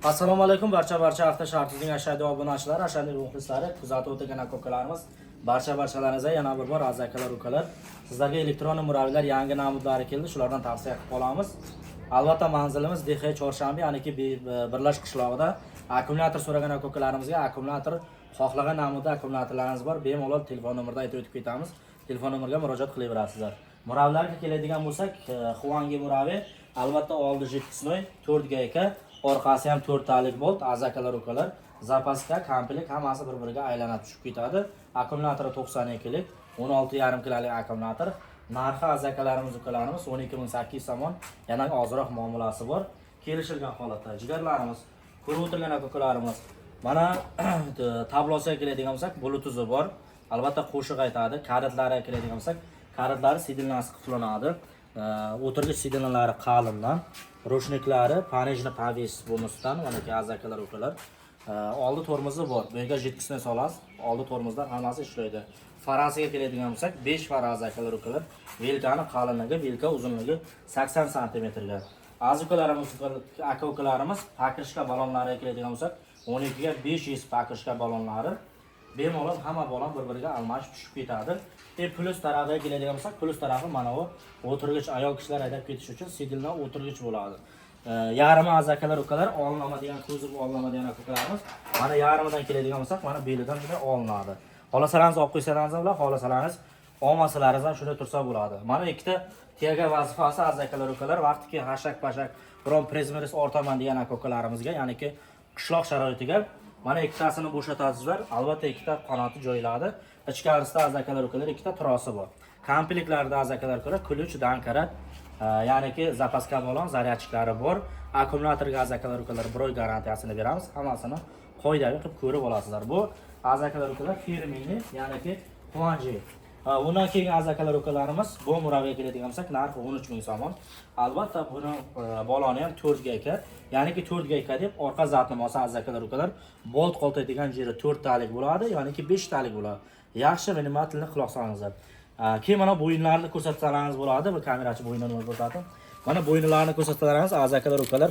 Assalomu alaykum barcha avtoshartizning ashaddiy obunachilar, ashaddiy muxlislari, kuzatib o'tirgan aka-ukalarimiz, barchalaringizga yana bir bor aziz akalar, ukalar, sizlarga elektron murabbiyalar yangi namudlari keldi, shulardan tavsiya qilib qolamiz. Albatta manzilimiz DX Chorshanba, ya'niki Birlash qishlog'ida. Akkumulyator so'ragan aka-ukalarimizga akkumulyator xohlagan namudda akkumulyatorlarimiz bor. Bemalol telefon nomerida aytib o'tib ketamiz. Telefon nomeriga murojaat qilaverasizlar. Murabbiyalarga keladigan bo'lsak, Huangi murabbiy albatta oldi jipsnoy 4 gayka, orqasi ham 4 talik bolt, azakalar ukalar, zapaska, komplet hammasi bir-biriga aylanib tushib ketadi. Akkumulyatori 92 lik, 16,5 kilalik akkumulyator. Narxi azakalarimiz ukalarimiz 12800 somon, yana ozroq muomalasi bor. Kelishilgan holatda jigarlarimiz, ko'rib o'tirgan aka-ukalarimiz. Mana tablosiga keladigan bo'lsak, Bluetooth bor. Albatta qo'shiq aytadi. Kaditlariga keladigan bo'lsak, kaditlari sidilnasi qutilanadi. O'tirg'ich sidilnalari qalindan, roshniklari panejni pavis bonusdan, mana ki azakalar ukalar. Oldi tormozi bor. Bu yerga jetkisini solasiz. Oldi tormozdan hammasi ishlaydi. Farasiga keladigan bo'lsak, 5 fara azakalar ukalar. Vilkani qalinligi, vilka uzunligi 80 sm ga. Azukalarimiz, aka-ukalarimiz pakrishka balonlariga keladigan bo'lsak, 12 ga 500 pakrishka balonlari. Bemalol hamma balon bir-biriga almashib tushib ketadi. Plus tarafiga keladigan bo'lsak, plus tarafi mana bu o'tirg'ich ayol kishilar haydab ketish uchun sidilna o'tirg'ich bo'ladi. Yarimi azakalar ukalar olinadigan ko'zib olinadigan aka-ukalarimiz. Mana yarimidan keladigan bo'lsak, mana belidan juda olinadi. Xohlasangiz olib qo'ysangiz bilan, xohlasangiz olmasalaringiz ham shunday tursa bo'ladi. Mana ikkita tega vazifasi azakalar ukalar, vaqtiki hashak-pashak biron prezmeris ortaman degan aka-ukalarimizga, ya'niki qishloq sharoitiga mana ikkitasini bo'shatasizlar. Albatta ikkita qanoti joyiladi. Ichkarisida azakalar ukalar ikkita trosi bor. Komplektlarda azakalar ukalar ключ, dankara, ya'niki zapaska balon, zaryadchiklari bor. Akkumulyatorga azakalar ukalar 1 oy garantiyasini beramiz. Hammasini qoidaviy qilib ko'rib olasizlar. Bu azakalar ukalar firmini, ya'niki Huanji. Undan keyin azakalar ukalarimiz bu murabbiyaga keladigan bo'lsak, narxi 13000 somon. Albatta buni baloni ham 4 gayka, ya'niki 4 gayka deb orqa zatnamosi azakalar ukalar bolt qoltaydigan jeri 4 talik bo'ladi, ya'niki 5 talik bo'ladi. Yaxshi minimalni quloq solingizlar. Keyin mana bo'yinlarni ko'rsatsangiz bo'ladi, bir kamerachi bo'yinini ko'rsatdim. Mana bo'yinlarni ko'rsatsangiz azakalar ukalar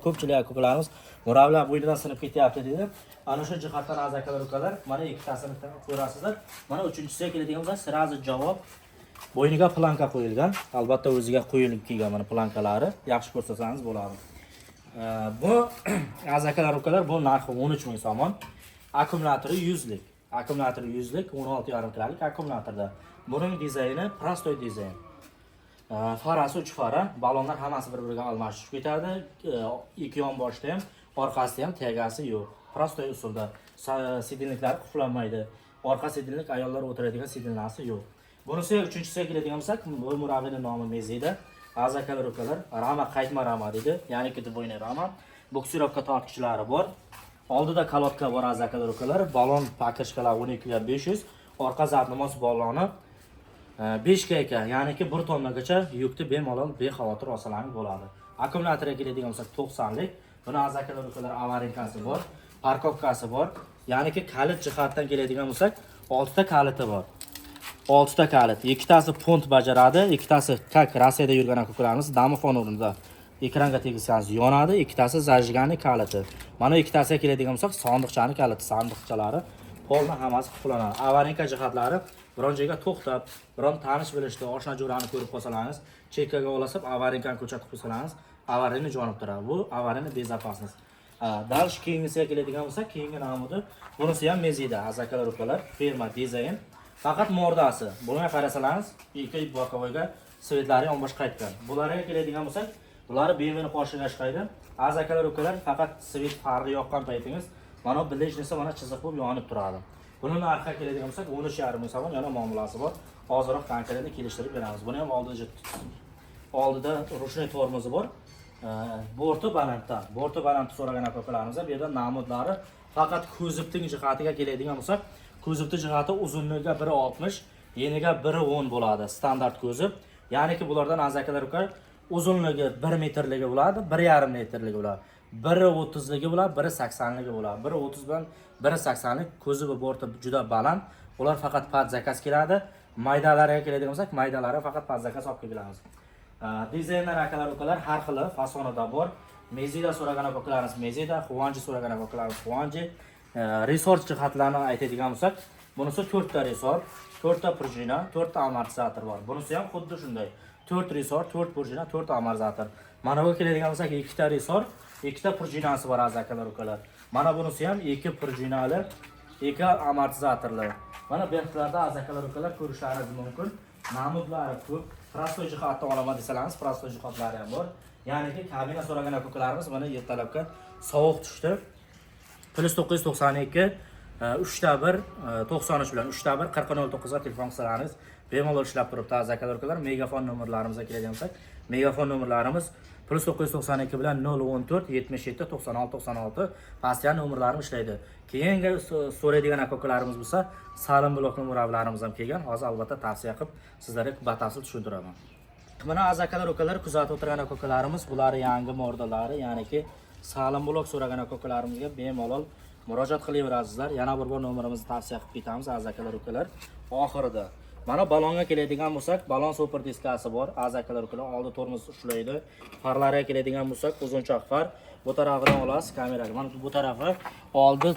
ko'pchilik aka-ukalarimiz murabbiyalar bo'ynidan sinib ketyapti dedi. Ana shu jihatdan azakalar ukalar mana ikkitasini ko'rasizlar. Mana uchinchisiga keladigan bo'lsa, sirazi javob bo'yniga planka qo'yilgan. Albatta o'ziga qo'yilib kelgan mana plankalari. Yaxshi ko'rsasangiz bo'ladi. Bu azakalar ukalar bu narxi 13000 somon. Akkumulyatori 100 lik. Akkumulyatori 100 lik, 16,5 kilalik akkumulyatorda. Buning dizayni prostoy dizayn. Farasi 3 fara, balonlar hammasi bir-biriga almashib ketadi. Ikki yon boshda ham, orqasida ham tegasi yo'q. Prostoy usulda sidilniklar quflanmaydi. Orqa sidilnik ayollar o'tiradigan sidilnasi yo'q. Bunisi uchinchisiga keladigan bo'lsak, bu murabbiyning nomi Mezida. Azakalar ukalar, rama qaytma rama dedi. Ya'ni bo'yni rama. Boksirovka tortqichlari bor. Oldida kalotka bor azakalar ukalar. Balon pakrishkalar 12 ga 500. Orqa zatnamos baloni 5 gayka, ya'ni ki 1 tonnagacha yukni bemalol bexavotir olsalaringiz bo'ladi. Akkumulyatorga keladigan bo'lsak 90 lik. Buni azakalar ukalar avarinkasi bor, parkovkasi bor. Ya'ni ki kalit jihatdan keladigan bo'lsak 6 ta kaliti bor. 6 ta kalit. Ikkitasi punt bajaradi, ikkitasi kak Rossiyada yurgan aka-ukalarimiz damofon o'rnida ekranga tegsangiz yonadi, ikkitasi zajigani kaliti. Mana ikkitasiga keladigan bo'lsak sandiqchani kaliti, sandiqchalari polni hammasi qullanadi. Avarinka jihatlari biron joyga to'xtab, biron tanish bilishdi, oshna jo'rani ko'rib qolsangiz, chekkaga olasib, avarinkani ko'rsatib qo'ysangiz, avarini jonib turadi. Bu avarini bezopasnost. Dalish keyingisiga keladigan bo'lsak, keyingi namudi bunisi ham Mezida, azakalar ukalar, firma dizayn. Faqat mordasi. Bunga qarasalaringiz, ikki bokovoyga svetlari yonbosh qaytgan. Bularga keladigan bo'lsak, bularni bemini qo'shilga chiqaydi. Azakalar ukalar faqat svet farni yoqqan paytingiz, mana bilejnisi mana chiziq bo'lib yonib turadi. Buni narxiga keladigan bo'lsak 13,5 somon, yana muomalasi bor. Hozirroq qanchalarni kelishtirib beramiz. Buni ham oldida rushniy tormozi bor. Borti balandda so'ragan aka-ukalarimiz bu yerda namudlari faqat ko'zibning jihatiga keladigan bo'lsak, ko'zibning jihati uzunligiga 1.60, eniga 1.10 bo'ladi, standart ko'zib. Ya'ni ki bulardan azakalar ukalar uzunligi 1 metrligi bo'ladi, 1,5 metrligi bo'ladi. 1.30ligi bo'ladi, 1.80ligi bo'ladi. 1.30 bilan 1.80lik ko'zibi borti juda baland. Ular faqat pad zakaz keladi. Maydalariga keladigan bo'lsak, maydalari faqat pad zakaz olib kelamiz. Dizaynlar akalar ukalar har xil fasonida bor. Mezida so'ragan aka-ukalarimiz Mezida, Quvonchi so'ragan aka-ukalarimiz Quvonchi. Resor jihatlarini aytadigan bo'lsak, bunisi 4 ta resor, 4 ta prujina, 4 ta amortizator bor. Bunisi ham xuddi shunday. 4 resor, 4 prujina, 4 ta amortizator. Mana bu keladigan bo'lsak, 2 ta resor, 2 ta prujinasi bor akalar ukalar. Mana bunisi ham 2 prujinali, 2 amortizatorli. Mana bu yerlarda akalar ukalar ko'rishlaringiz mumkin. Namutlari ko'p. Prostoy jihatdan olaman desangiz, prostoy jihatlari ham bor. Ya'ni kabina so'ragan aka-ukalarimiz mana ertalabga sovuq tushdi. +992 3 93 bilan 3 4009 ga telefon qilsangiz bemalol ishlab turibdi akalar ukalar. Megafon nomerlarimizga keladigan bo'lsak, megafon nomerlarimiz +992 bilan 014 77 96 96 pastyan nomerlarim ishlaydi. Keyingi so'raydigan aka-ukalarimiz bo'lsa, Salim blokning muravlarimiz ham kelgan. Hozir albatta tavsiya qilib sizlarga batafsil tushuntiraman. Mana akalar ukalar kuzatib o'tirgan aka-ukalarimiz, bular yangi modellari, ya'niki Salim blok so'ragan aka-ukalarimizga bemalol murojaat qilaverasizlar. Yana bir bor nomerimizni tavsiya qilib ketamiz akalar ukalar. Oxirida mana balonga keladigan bo'lsak, balon super diskasi bor. Akalar ukalar oldi tormoz ushlaydi. Farlarga keladigan bo'lsak, uzunchoq far. Bu tarafidan olasiz kameraga. Mana bu tarafi oldi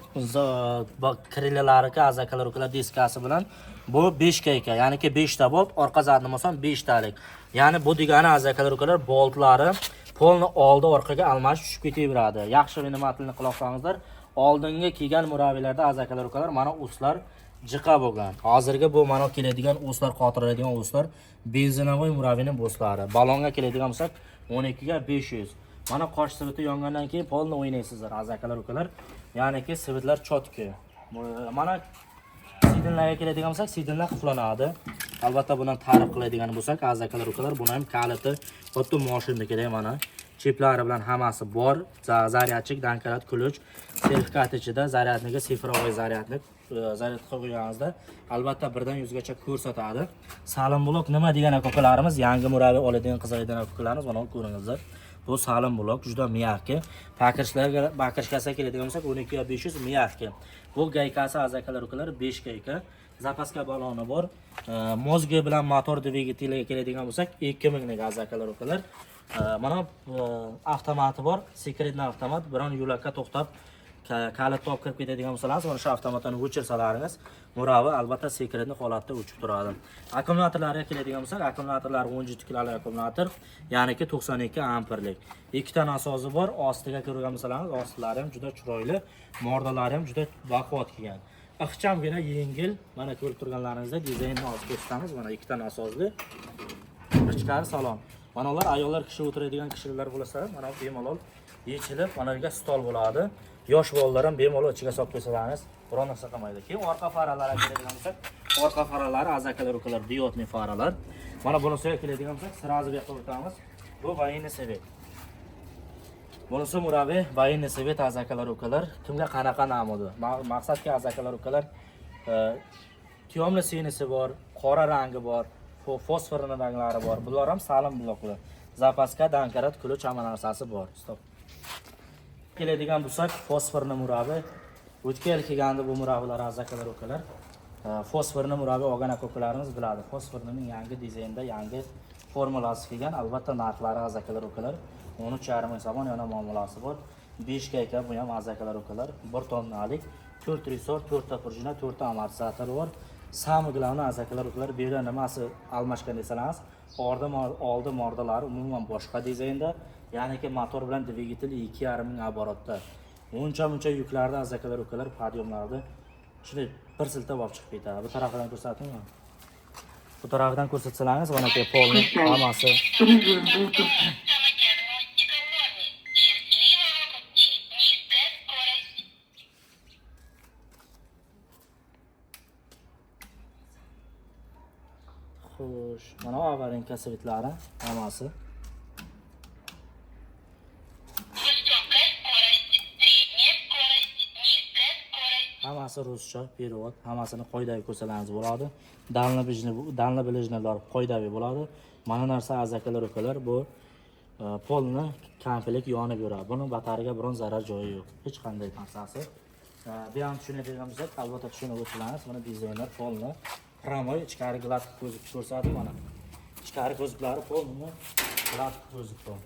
krilalariga akalar ukalar diskasi bilan bu 5 kayka, ya'niki 5 ta bolt, orqa zadni bo'lsa 5 talik. Ya'ni bu degani akalar ukalar boltlari polni oldi orqaga almashib tushib ketaveradi. Yaxshi vinomatlini qiloqsangizlar, oldingi kelgan muraviylarda akalar ukalar mana o'slar jiqa bo'lgan. Hozirgi bu mana keladigan o'slar, qotiradigan o'slar benzinovoy muraviyning bo'slari. Balonga keladigan bo'lsak 12 ga 500. Mana qosh sviti yongandan keyin polni o'ynaysizlar akalar ukalar. Ya'niki svitlar chotki. Mana sidinlarga keladigan bo'lsak, sidinlar quflanadi. Albatta bundan ta'rif qiladigan bo'lsak, akalar ukalar, buni ham kaliti xuddi mashinadagidek mana chiplari bilan hammasi bor. Zaryadchik, dankarat, ключ, sertifikat ichida zaryadniga sifrovoy zaryadnik zaryad qo'yganingizda albatta 1 dan 100 gacha ko'rsatadi. Salim blok nima degan aka-ukalarimiz, yangi muraviy oladigan qizaydigan aka-ukalarimiz mana ko'ringizlar. Bu Salim blok juda miyaqki. Bakirishkasiga keladigan bo'lsak 12 ga 500 miyaqki. Bu gaykasi akalar ukalar 5 gayka. Zapaska baloni bor. Mozgi bilan motor dvigateliga keladigan bo'lsak 2000 ning akalar ukalar. Mana avtomati bor, sekretli avtomat. Biron yo'lakka to'xtab kalit top kirib ketadigan bo'lsangiz, mana shu avtomatdan o'chirsalaringiz, muravi albatta sekretli holatda o'chib turadi. Akkumulyatorlarga keladigan bo'lsak, akkumulyatorlar 17 kiloli akkumulyator, ya'niki 92 amperlik. 2 ta nasosi bor, ostiga ko'rgan bo'lsangiz, ostlari ham juda chiroyli, mordalari ham juda baquvvat kelgan. Ixchamgina yengil, mana ko'rib turganlaringizda dizaynni olib ko'rsatamiz. Mana 2 ta nasosli. Ichkari salon. Mana ular ayollar kishi o'tiradigan kishilar bo'lsa, mana bemalol yechilib, mana yerga stol bo'ladi. Yosh bolalar ham bemalol ichiga solib qo'ysangiz, biron narsa qilmaydi. Keyin orqa faralarga keladigan bo'lsak, orqa faralari akalar ukalar diodli faralar. Mana bunisiga keladigan bo'lsak, sразу bu yoqqa o'tamiz. Bu военный совет. Bunisi muraviy военный совет akalar ukalar. Kimga qanaqa namudi? Maqsadki akalar ukalar tiyomli sinisi bor, qora rangi bor, fosforning ranglari bor. Bular ham Salim bloklar. Zapaska, dankarat, ключ hamma narsasi bor. Stop. Keladigan bo'lsak, fosforni muraviy. O'tga yil kelganda bu muraviylar akalar ukalar. Fosforni muraviy olgan aka-ukalarimiz biladi. Fosforning yangi dizaynda, yangi formulasi kelgan. Albatta narxlari akalar ukalar 13,5 ming somon yana muomalasi bor. 5 gayka bu ham akalar ukalar 1 tonnalik, 4 resor, 4 ta prujina, 4 ta amortizator bor. Sami glavni akalar ukalar bu yerda nimasi almashgan desangiz, oldi mordalari umuman boshqa dizaynda, ya'niki motor bilan dvigatel 2,5 ming оборотda. Uncha yuklarda akalar ukalar podyomlarda shunday bir siltab olib chiqib ketadi. Bu tarafdan ko'rsatingmi? Bu tarafdan ko'rsatsangiz, mana bu polni hammasi xo'sh, mana avarinka svitlari hammasi. Hammasi ruscha, perevod, hammasini qoidaviy ko'rsangiz bo'ladi. Danli bilishlar qoidaviy bo'ladi. Mana narsa akalar ukalar, bu polni kampilik yonib yuradi. Buni batariyaga biron zarar joyi yo'q. Hech qanday narsasi. Bu ham tushunadigan bo'lsak, albatta tushunib o'tsangiz, mana dizayner polni Ramoy ichkari glat ko'zib ko'rsatdi mana. Ichkari ko'ziklari polni glat ko'zib bor.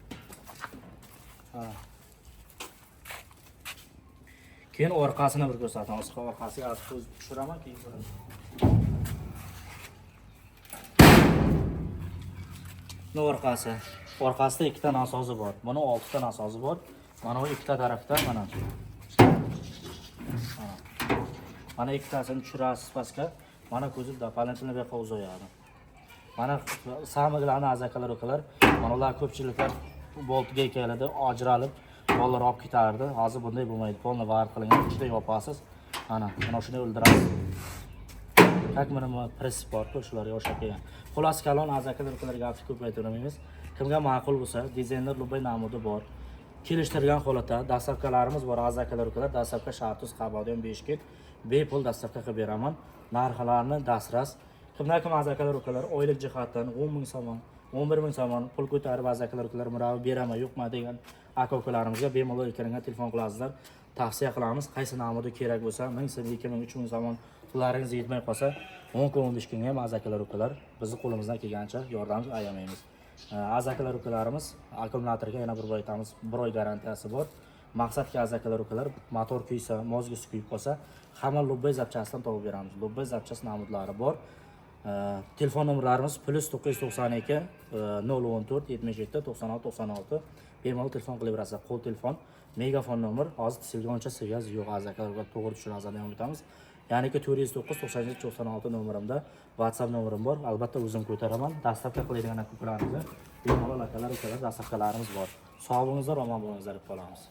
Keyin orqasini bir ko'rsatamiz. Orqasiga ko'z tushiraman, keyin ko'raman. Bu orqasi. Orqasida ikkita nasozi bor. Buni 6 ta nasozi bor. Mana bu ikkita tarafda mana. Mana ikkitasini tushirasiz pastga. Mana ko'zi doполнительно bu yoqqa uzoyadi. Mana samiglarni azakalar ukalar. Mana ular ko'pchiliklar boltiga keladi, ajralib, bolalar olib ketardi. Hozir bunday bo'lmaydi. Polni var qilingan, ichida yopasiz. Mana shuni o'ldirasiz. Как mana prinsip bor-ku, shularga o'xshab kelgan. Xullas kalon azakalar ukalarga gapni ko'paytirmaymiz. Kimga ma'qul bo'lsa, dizayner Lubay namudi bor. Kelishtirgan holatda dastavkalarimiz bor, azakalar ukalar. Dastavka shartsiz qabodiyon 5 kit. Bepul dastavka qilib beraman. Narxlarni dasras. Kimlar azakalar ukalar oylik jihatdan 10 ming so'm, 11 ming so'm pul ko'tarib azakalar ukalar muravi beraman, yo'qmi degan aka-ukalarimizga bemalol ekranga telefon qilasizlar. Tavsiya qilamiz. Qaysi namudi kerak bo'lsa, 1000 so'm, 2000, 3000 so'm pullaringiz yetmay qolsa, 10 kun 15 kunga ham azakalar ukalar bizni qo'limizdan kelgancha yordamimiz ayamaymiz. Azakalar ukalarimiz akkumulyatorga yana bir boy aytamiz, 1 oy garantiyasi bor. Maqsadki azakalar ukalar motor kuysa, mozgisi kuyib qolsa, hamma Lubay zapchastdan topib beramiz. Lubay zapchast namudlari bor. Telefon nomerlarimiz +992 014 77 96 96. Bemalol telefon qilaverasiz. Qo'l telefon, megafon nomer hozir silgoncha sigaz yo'q azakalar to'g'ri tushunasiz degan o'tamiz. Ya'ni 409 97 96 nomerimda WhatsApp nomerim bor. Albatta o'zim ko'taraman. Dastavka qiladigan aka-ukalarimizga bemalol akalar dastavkalarimiz bor. Sog' bo'lingizlar, omon bo'lingizlar deb qolamiz.